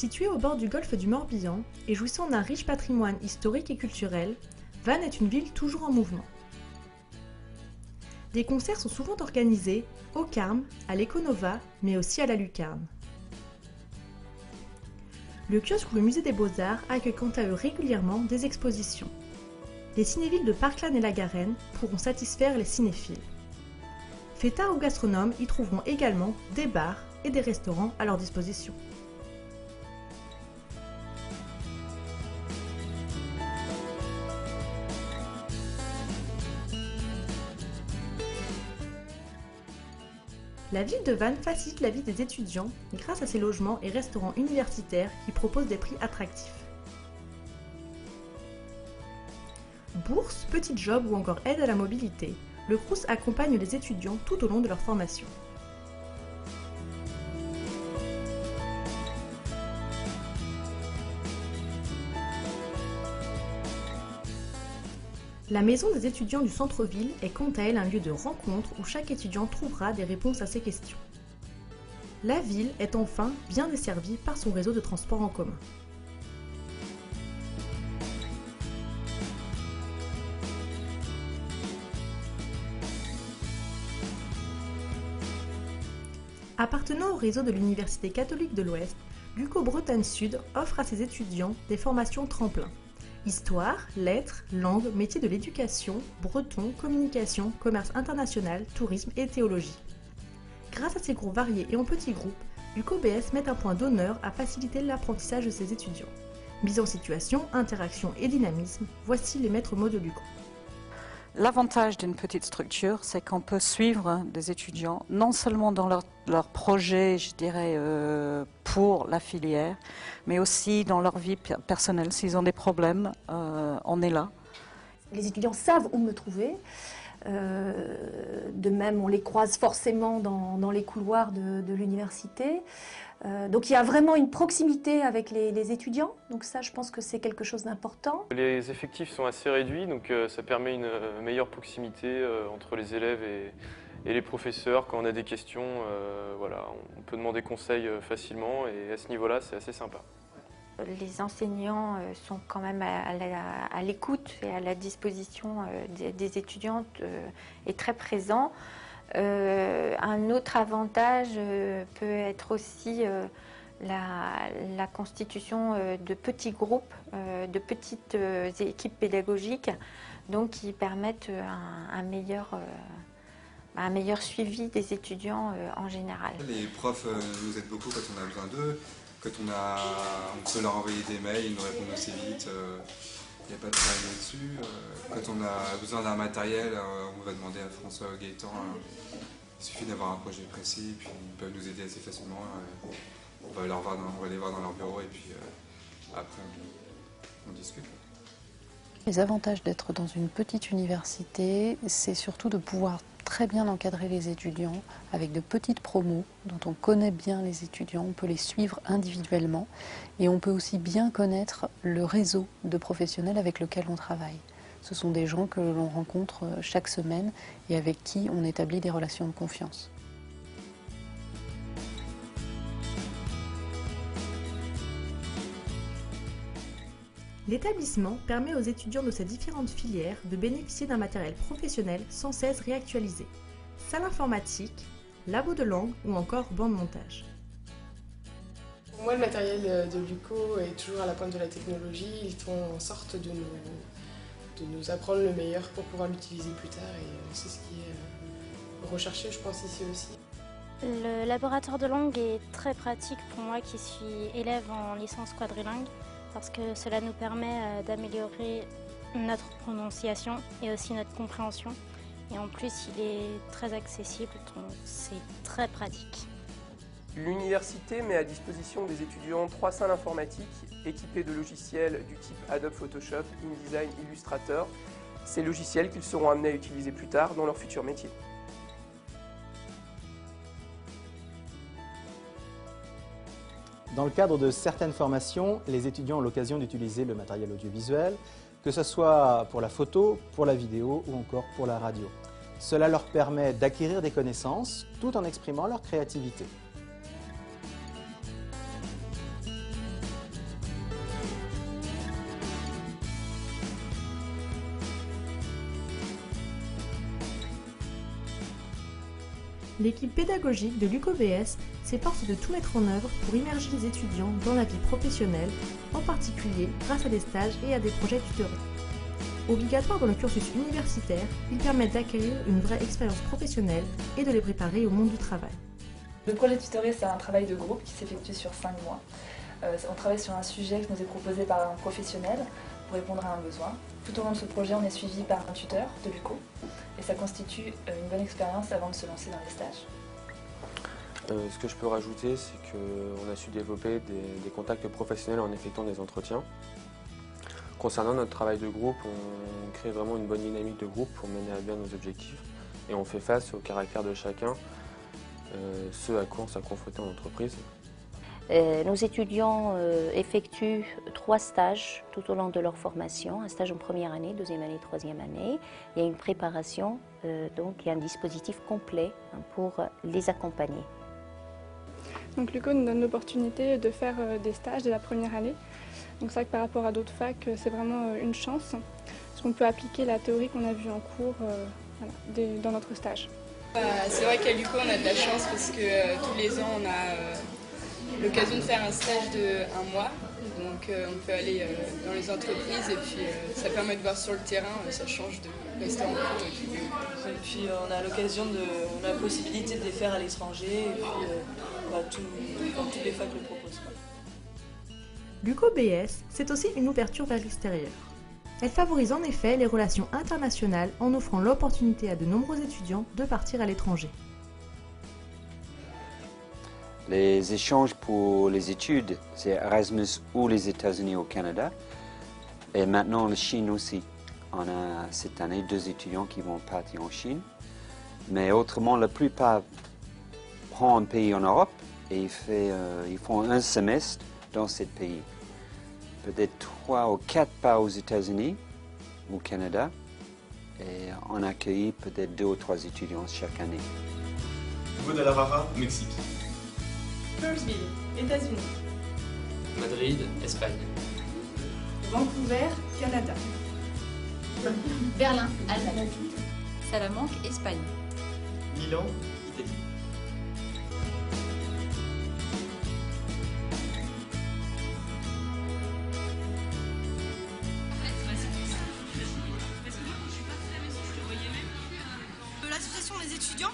Située au bord du golfe du Morbihan et jouissant d'un riche patrimoine historique et culturel, Vannes est une ville toujours en mouvement. Des concerts sont souvent organisés au Carme, à l'Econova, mais aussi à la Lucarne. Le kiosque ou le musée des Beaux-Arts accueille quant à eux régulièrement des expositions. Les cinévilles de Parkland et la Garenne pourront satisfaire les cinéphiles. Fêtards ou gastronomes y trouveront également des bars et des restaurants à leur disposition. La ville de Vannes facilite la vie des étudiants grâce à ses logements et restaurants universitaires qui proposent des prix attractifs. Bourses, petits jobs ou encore aide à la mobilité, le Crous accompagne les étudiants tout au long de leur formation. La maison des étudiants du centre-ville est quant à elle un lieu de rencontre où chaque étudiant trouvera des réponses à ses questions. La ville est enfin bien desservie par son réseau de transport en commun. Appartenant au réseau de l'Université catholique de l'Ouest, l'UCO Bretagne Sud offre à ses étudiants des formations tremplins. Histoire, lettres, langues, métiers de l'éducation, breton, communication, commerce international, tourisme et théologie. Grâce à ces cours variés et en petits groupes, l'UCO-BS met un point d'honneur à faciliter l'apprentissage de ses étudiants. Mise en situation, interaction et dynamisme, voici les maîtres mots de l'UCO. L'avantage d'une petite structure, c'est qu'on peut suivre des étudiants, non seulement dans leur projet, je dirais, pour la filière, mais aussi dans leur vie personnelle. S'ils ont des problèmes, on est là. Les étudiants savent où me trouver. De même, on les croise forcément dans les couloirs de l'université. Donc il y a vraiment une proximité avec les étudiants, donc ça je pense que c'est quelque chose d'important. Les effectifs sont assez réduits, donc ça permet une meilleure proximité entre les élèves et les professeurs. Quand on a des questions, voilà, on peut demander conseil facilement et à ce niveau-là c'est assez sympa. Les enseignants sont quand même à l'écoute et à la disposition des étudiantes et très présents. Un autre avantage peut être aussi la constitution de petits groupes, de petites équipes pédagogiques, donc qui permettent un meilleur suivi des étudiants en général. Les profs nous aident beaucoup quand on a besoin d'eux, quand on peut leur envoyer des mails, ils nous répondent assez vite. Il n'y a pas de problème là-dessus. Quand on a besoin d'un matériel, on va demander à François Gaëtan. Il suffit d'avoir un projet précis, puis ils peuvent nous aider assez facilement. On va les voir dans leur bureau et puis après on discute. Les avantages d'être dans une petite université, c'est surtout de pouvoir très bien encadrer les étudiants avec de petites promos dont on connaît bien les étudiants, on peut les suivre individuellement et on peut aussi bien connaître le réseau de professionnels avec lequel on travaille. Ce sont des gens que l'on rencontre chaque semaine et avec qui on établit des relations de confiance. L'établissement permet aux étudiants de ces différentes filières de bénéficier d'un matériel professionnel sans cesse réactualisé. Salle informatique, labo de langue ou encore banc de montage. Pour moi, le matériel de l'UCO est toujours à la pointe de la technologie. Ils font en sorte de nous apprendre le meilleur pour pouvoir l'utiliser plus tard et c'est ce qui est recherché, je pense, ici aussi. Le laboratoire de langue est très pratique pour moi qui suis élève en licence quadrilingue parce que cela nous permet d'améliorer notre prononciation et aussi notre compréhension. Et en plus, il est très accessible, donc c'est très pratique. L'université met à disposition des étudiants 3 salles informatiques équipées de logiciels du type Adobe Photoshop, InDesign, Illustrator. Ces logiciels qu'ils seront amenés à utiliser plus tard dans leur futur métier. Dans le cadre de certaines formations, les étudiants ont l'occasion d'utiliser le matériel audiovisuel, que ce soit pour la photo, pour la vidéo ou encore pour la radio. Cela leur permet d'acquérir des connaissances tout en exprimant leur créativité. l'équipe pédagogique de l'UCOBS s'efforce de tout mettre en œuvre pour immerger les étudiants dans la vie professionnelle, en particulier grâce à des stages et à des projets tutorés. Obligatoires dans le cursus universitaire, ils permettent d'acquérir une vraie expérience professionnelle et de les préparer au monde du travail. Le projet tutoré, c'est un travail de groupe qui s'effectue sur 5 mois. On travaille sur un sujet qui nous est proposé par un professionnel pour répondre à un besoin. Tout au long de ce projet, on est suivi par un tuteur de l'UCO et ça constitue une bonne expérience avant de se lancer dans les stages. Ce que je peux rajouter, c'est qu'on a su développer des contacts professionnels en effectuant des entretiens. Concernant notre travail de groupe, on crée vraiment une bonne dynamique de groupe pour mener à bien nos objectifs et on fait face au caractère de chacun, ce à quoi on s'est confronté en entreprise. Nos étudiants effectuent 3 stages tout au long de leur formation, un stage en première année, deuxième année, troisième année. Il y a une préparation, donc il y a un dispositif complet pour les accompagner. Donc l'UCO nous donne l'opportunité de faire des stages dès la première année. Donc c'est vrai que par rapport à d'autres facs, c'est vraiment une chance, parce qu'on peut appliquer la théorie qu'on a vue en cours dans notre stage. C'est vrai qu'à l'UCO on a de la chance parce que tous les ans on a l'occasion de faire un stage de 1 mois, donc on peut aller dans les entreprises et puis ça permet de voir sur le terrain, ça change de rester en cours. Et puis on a l'occasion on a la possibilité de les faire à l'étranger et puis tous les facs le proposent. L'UCOBS, c'est aussi une ouverture vers l'extérieur. Elle favorise en effet les relations internationales en offrant l'opportunité à de nombreux étudiants de partir à l'étranger. Les échanges pour les études, c'est Erasmus ou les États-Unis au Canada. Et maintenant, la Chine aussi. On a cette année 2 étudiants qui vont partir en Chine. Mais autrement, la plupart prennent un pays en Europe et ils font un semestre dans ce pays. Peut-être 3 ou 4 pas aux États-Unis ou au Canada. Et on accueille peut-être 2 ou 3 étudiants chaque année. Guadalajara, Mexique. Kirksville, États-Unis. Madrid, Espagne. Vancouver, Canada. Berlin, Allemagne. Salamanque, Espagne. Milan, Italie. L'association des étudiants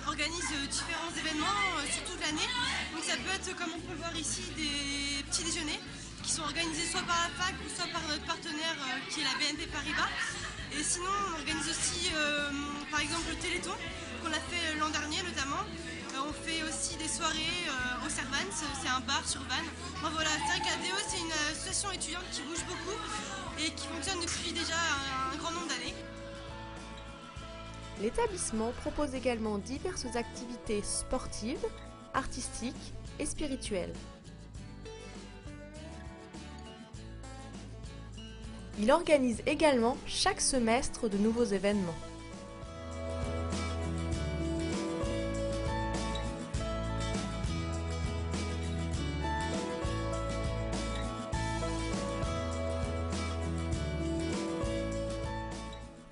organise différents événements sur toute l'année. Donc ça peut être, comme on peut le voir ici, des petits déjeuners qui sont organisés soit par la fac ou soit par notre partenaire qui est la BNP Paribas. Et sinon on organise aussi par exemple le Téléthon qu'on a fait l'an dernier notamment. On fait aussi des soirées au Servans, c'est un bar sur Vannes. Bon, voilà, c'est vrai que la DO c'est une association étudiante qui bouge beaucoup et qui fonctionne depuis déjà un grand nombre d'années. L'établissement propose également diverses activités sportives, artistiques et spirituelles. Il organise également chaque semestre de nouveaux événements.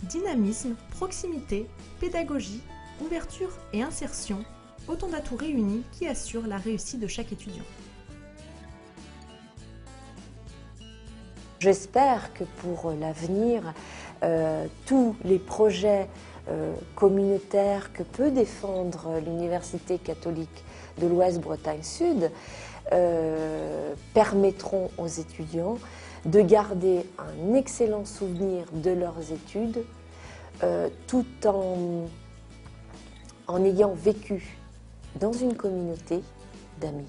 Dynamisme, proximité, pédagogie, ouverture et insertion, autant d'atouts réunis qui assurent la réussite de chaque étudiant. J'espère que pour l'avenir, tous les projets communautaires que peut défendre l'Université catholique de l'Ouest Bretagne Sud permettront aux étudiants de garder un excellent souvenir de leurs études tout en ayant vécu dans une communauté d'amis.